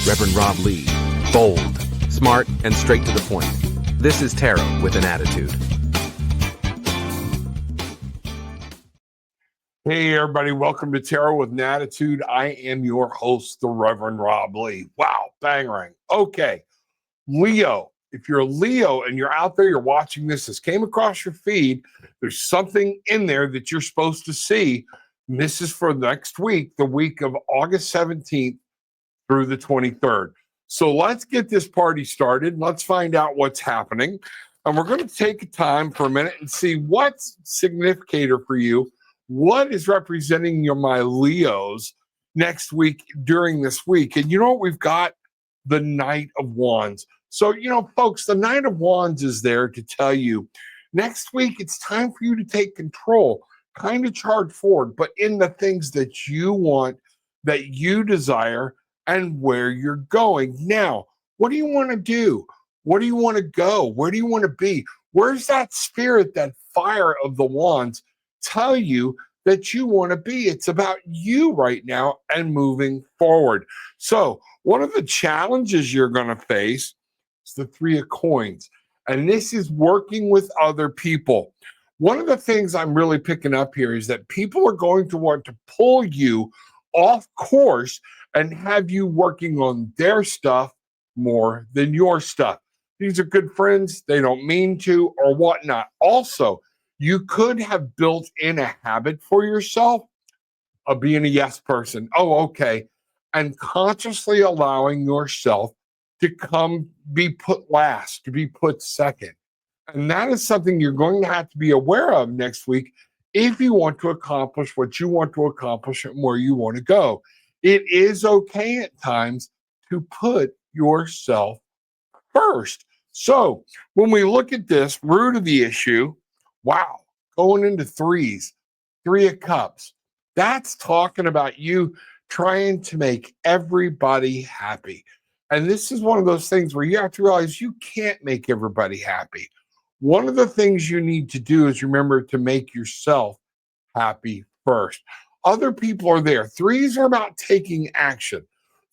Reverend Rob Lee. Bold, smart, and straight to the point. This is Tarot with an Attitude. Hey, everybody. Welcome to Tarot with an Attitude. I am your host, the Reverend Rob Lee. Wow, bang ring. Okay, Leo. If you're a Leo and you're out there, you're watching this came across your feed, there's something in there that you're supposed to see. And this is for next week, the week of August 17th through the 23rd. So let's get this party started. Let's find out what's happening. And we're going to take a time for a minute and see what's significator for you. What is representing my Leos next week during this week? And you know what? We've got the Knight of Wands. So, folks, the Knight of Wands is there to tell you next week it's time for you to take control, kind of charge forward, but in the things that you want, that you desire, and where you're going. Now, what do you want to do? Where do you want to go? Where do you want to be? Where's that spirit, that fire of the wands tell you that you want to be? It's about you right now and moving forward. So one of the challenges you're going to face is the Three of Coins. And this is working with other people. One of the things I'm really picking up here is that people are going to want to pull you off course and have you working on their stuff more than your stuff. These are good friends. They don't mean to or whatnot. Also, you could have built in a habit for yourself of being a yes person. Oh, okay. And consciously allowing yourself to be put last, to be put second. And that is something you're going to have to be aware of next week if you want to accomplish what you want to accomplish and where you want to go. It is okay at times to put yourself first. So when we look at this root of the issue, wow, going into threes, Three of Cups, that's talking about you trying to make everybody happy. And this is one of those things where you have to realize you can't make everybody happy. One of the things you need to do is remember to make yourself happy first. Other people are there. Threes are about taking action.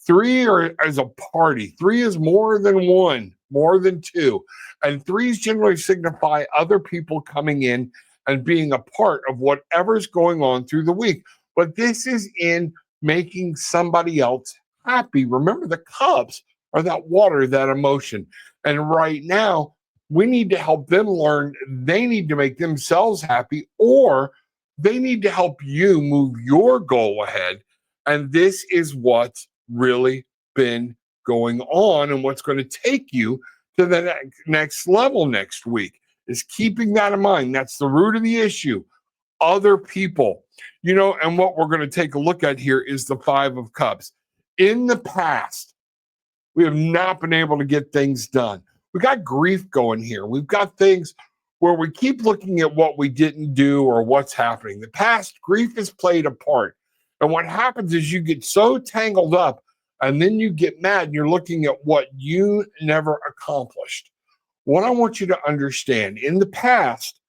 Three is a party. Three is more than one, more than two. And threes generally signify other people coming in and being a part of whatever's going on through the week. But this is in making somebody else happy. Remember, the cups are that water, that emotion. And right now, we need to help them learn they need to make themselves happy, or they need to help you move your goal ahead. And this is what's really been going on and what's going to take you to the next level next week, is keeping that in mind. That's the root of the issue. Other people, and what we're going to take a look at here is the Five of Cups. In the past, we have not been able to get things done. We got grief going here. We've got things where we keep looking at what we didn't do or what's happening. The past, grief has played a part. And what happens is you get so tangled up and then you get mad and you're looking at what you never accomplished. What I want you to understand, in the past,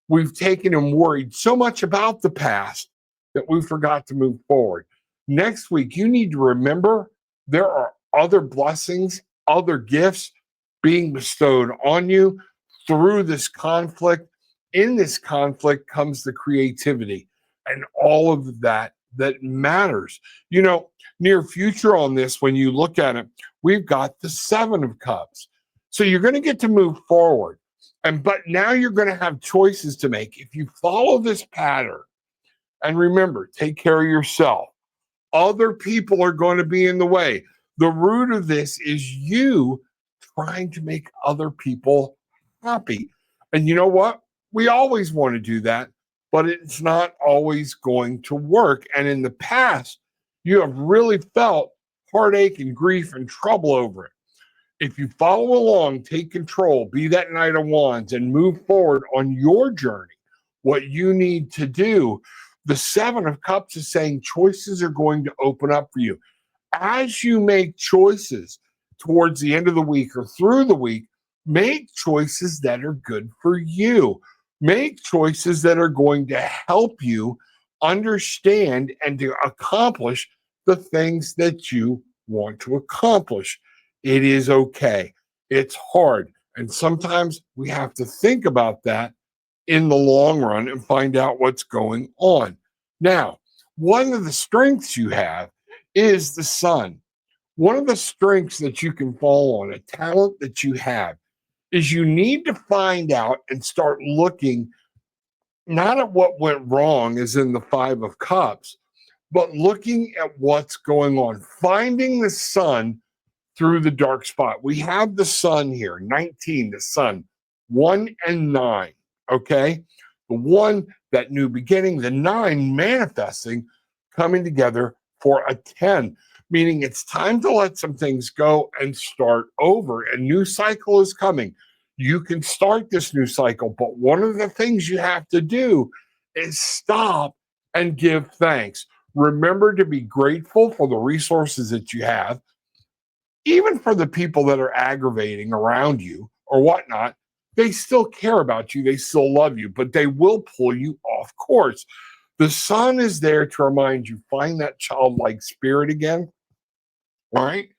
we've taken and worried so much about the past that we forgot to move forward. Next week, you need to remember there are other blessings, other gifts being bestowed on you through this conflict. In this conflict comes the creativity and all of that matters. Near future on this, when you look at it, we've got the Seven of Cups. So you're going to get to move forward. But now you're going to have choices to make. If you follow this pattern, and remember, take care of yourself. Other people are going to be in the way. The root of this is you trying to make other people happy. And you know what? We always want to do that, but it's not always going to work. And in the past, you have really felt heartache and grief and trouble over it. If you follow along, take control, be that Knight of Wands, and move forward on your journey, what you need to do, the Seven of Cups is saying choices are going to open up for you. As you make choices towards the end of the week or through the week, make choices that are good for you. Make choices that are going to help you understand and to accomplish the things that you want to accomplish. It is okay. It's hard. And sometimes we have to think about that in the long run and find out what's going on. Now, one of the strengths you have is the sun. One of the strengths that you can fall on, a talent that you have, is you need to find out and start looking not at what went wrong, as in the Five of Cups, but looking at what's going on, finding the sun through the dark spot. We have the sun here, 19, the sun, 1 and 9. Okay. The 1, that new beginning, the 9 manifesting, coming together for a 10, meaning it's time to let some things go and start over. A new cycle is coming. You can start this new cycle, but one of the things you have to do is stop and give thanks. Remember to be grateful for the resources that you have, even for the people that are aggravating around you or whatnot. They still care about you, they still love you, but they will pull you off course. The sun is there to remind you, find that childlike spirit again, right?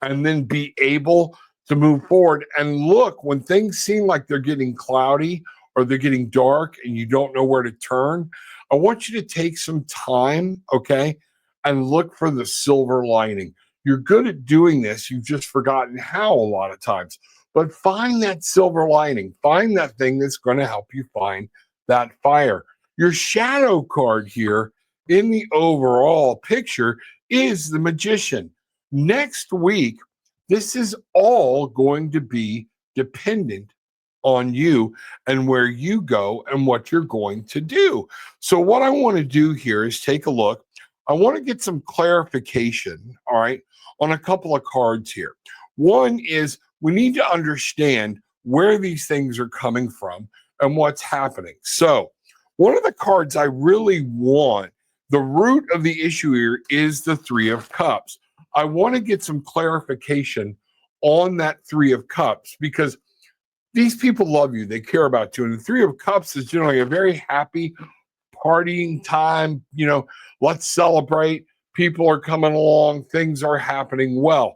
And then be able to move forward and look when things seem like they're getting cloudy or they're getting dark and you don't know where to turn. I want you to take some time, okay, and look for the silver lining. You're good at doing this. You've just forgotten how a lot of times. But find that silver lining. Find that thing that's going to help you find that fire. Your shadow card here in the overall picture is the Magician. Next week, this is all going to be dependent on you and where you go and what you're going to do. So what I want to do here is take a look. I want to get some clarification, all right, on a couple of cards here. One is we need to understand where these things are coming from and what's happening. So one of the cards I really want, the root of the issue here is the Three of Cups. I want to get some clarification on that Three of Cups because these people love you. They care about you. And the Three of Cups is generally a very happy partying time. You know, let's celebrate. People are coming along. Things are happening well.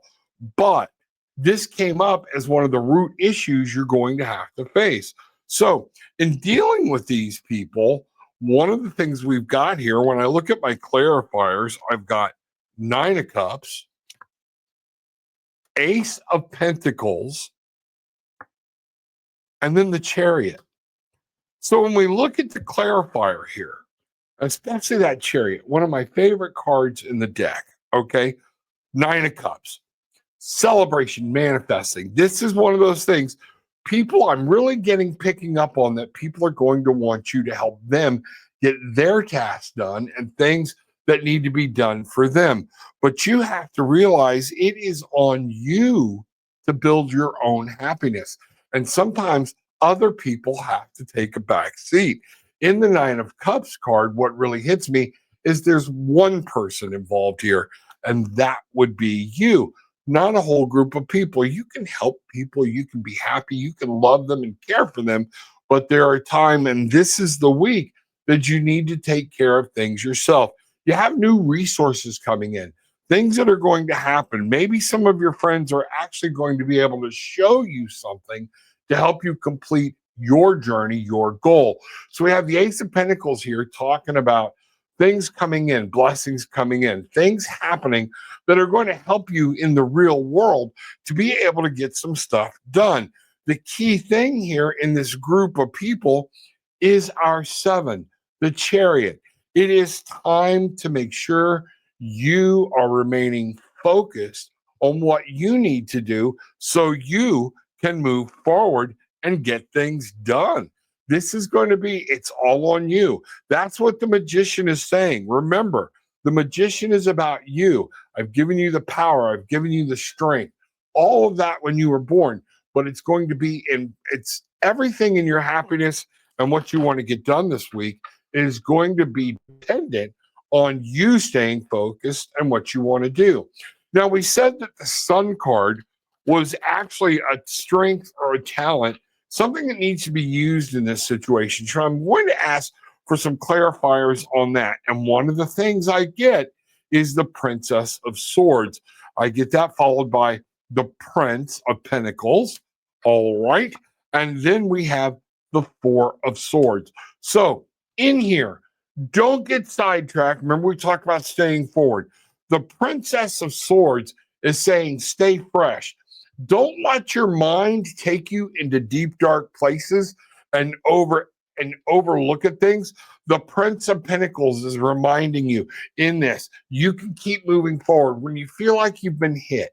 But this came up as one of the root issues you're going to have to face. So in dealing with these people, one of the things we've got here, when I look at my clarifiers, I've got 9 of Cups, Ace of Pentacles, and then the Chariot. So when we look at the clarifier here, especially that Chariot, one of my favorite cards in the deck, okay? 9 of Cups, celebration, manifesting. This is one of those things people I'm really picking up on, that people are going to want you to help them get their tasks done and things that need to be done for them. But you have to realize it is on you to build your own happiness. And sometimes other people have to take a back seat. In the 9 of Cups card, what really hits me is there's one person involved here, and that would be you, not a whole group of people. You can help people, you can be happy, you can love them and care for them, but there are times, and this is the week, that you need to take care of things yourself. You have new resources coming in, things that are going to happen. Maybe some of your friends are actually going to be able to show you something to help you complete your journey, your goal. So we have the Ace of Pentacles here talking about things coming in, blessings coming in, things happening that are going to help you in the real world to be able to get some stuff done. The key thing here in this group of people is our 7, the Chariot. It is time to make sure you are remaining focused on what you need to do so you can move forward and get things done. This is going to be, it's all on you. That's what the Magician is saying. Remember, the Magician is about you. I've given you the power. I've given you the strength. All of that when you were born, but it's going to be it's everything in your happiness and what you want to get done this week is going to be dependent on you staying focused and what you want to do. Now, we said that the Sun card was actually a strength or a talent, something that needs to be used in this situation. So I'm going to ask for some clarifiers on that. And one of the things I get is the Princess of Swords. I get that followed by the Prince of Pentacles. All right. And then we have the Four of Swords. So in here, don't get sidetracked. Remember, we talked about staying forward. The Princess of Swords is saying, stay fresh. Don't let your mind take you into deep, dark places and overlook at things. The Prince of Pentacles is reminding you in this, you can keep moving forward. When you feel like you've been hit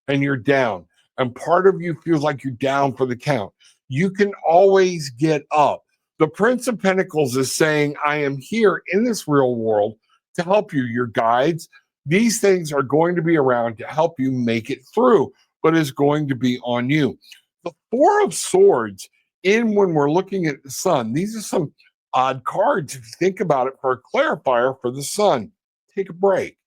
and you're down, and part of you feels like you're down for the count, you can always get up. The Prince of Pentacles is saying, I am here in this real world to help you, your guides. These things are going to be around to help you make it through, but is going to be on you. The Four of Swords, when we're looking at the sun, these are some odd cards. If you think about it, for a clarifier for the sun, take a break.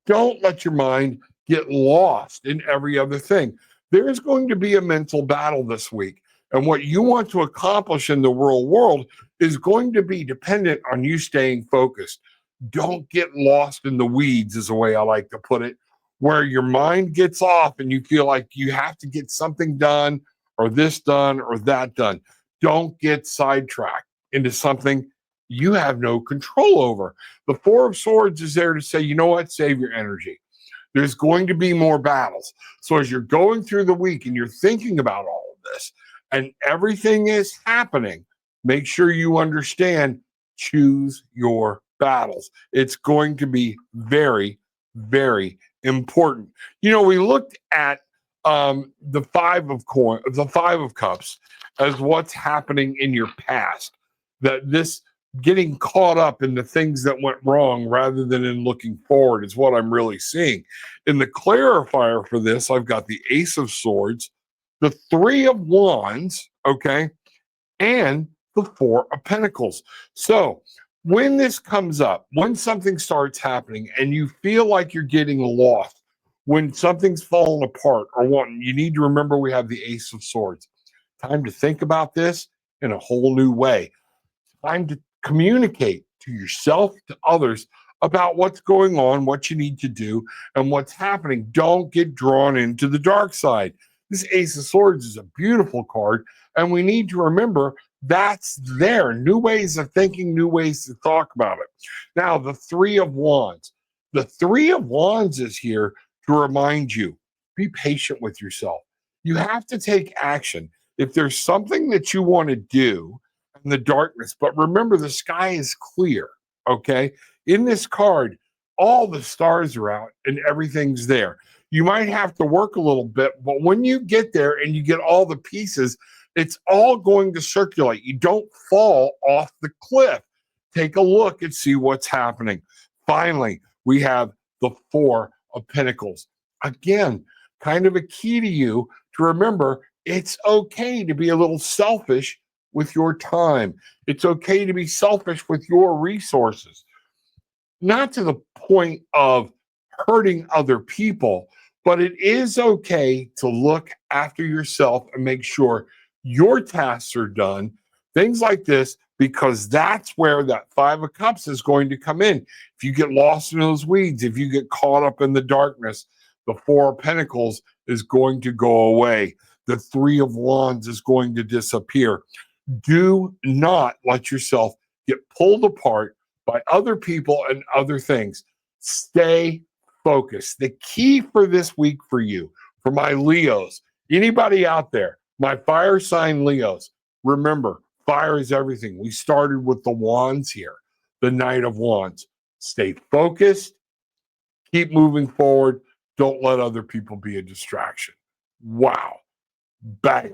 Don't let your mind get lost in every other thing. There is going to be a mental battle this week. And what you want to accomplish in the real world is going to be dependent on you staying focused. Don't get lost in the weeds, is the way I like to put it, where your mind gets off and you feel like you have to get something done or this done or that done. Don't get sidetracked into something you have no control over. The Four of Swords is there to say, you know what, save your energy. There's going to be more battles. So as you're going through the week and you're thinking about all of this and everything is happening, make sure you understand, choose your battles. It's going to be very, very important. You know, we looked at the Five of Cups as what's happening in your past. That this getting caught up in the things that went wrong rather than in looking forward is what I'm really seeing. In the clarifier for this, I've got the Ace of Swords, the Three of Wands, okay, and the Four of Pentacles. So when this comes up, when something starts happening and you feel like you're getting lost, when something's falling apart or wanting, you need to remember we have the Ace of Swords. Time to think about this in a whole new way. Time to communicate to yourself, to others about what's going on, what you need to do, and what's happening. Don't get drawn into the dark side. This Ace of Swords is a beautiful card, and we need to remember that's there. New ways of thinking, new ways to talk about it. Now, the Three of Wands. The Three of Wands is here to remind you, be patient with yourself. You have to take action. If there's something that you want to do in the darkness, but remember the sky is clear, okay? In this card, all the stars are out and everything's there. You might have to work a little bit, but when you get there and you get all the pieces, it's all going to circulate. You don't fall off the cliff. Take a look and see what's happening. Finally, we have the Four of Pentacles. Again, kind of a key to you to remember it's okay to be a little selfish with your time. It's okay to be selfish with your resources. Not to the point of hurting other people, but it is okay to look after yourself and make sure your tasks are done. Things like this, because that's where that Five of Cups is going to come in. If you get lost in those weeds, if you get caught up in the darkness, the Four of Pentacles is going to go away. The Three of Wands is going to disappear. Do not let yourself get pulled apart by other people and other things. Stay focused. The key for this week for you, for my Leos, anybody out there, my fire sign Leos, remember, fire is everything. We started with the wands here, the Knight of Wands. Stay focused. Keep moving forward. Don't let other people be a distraction. Wow. Bang.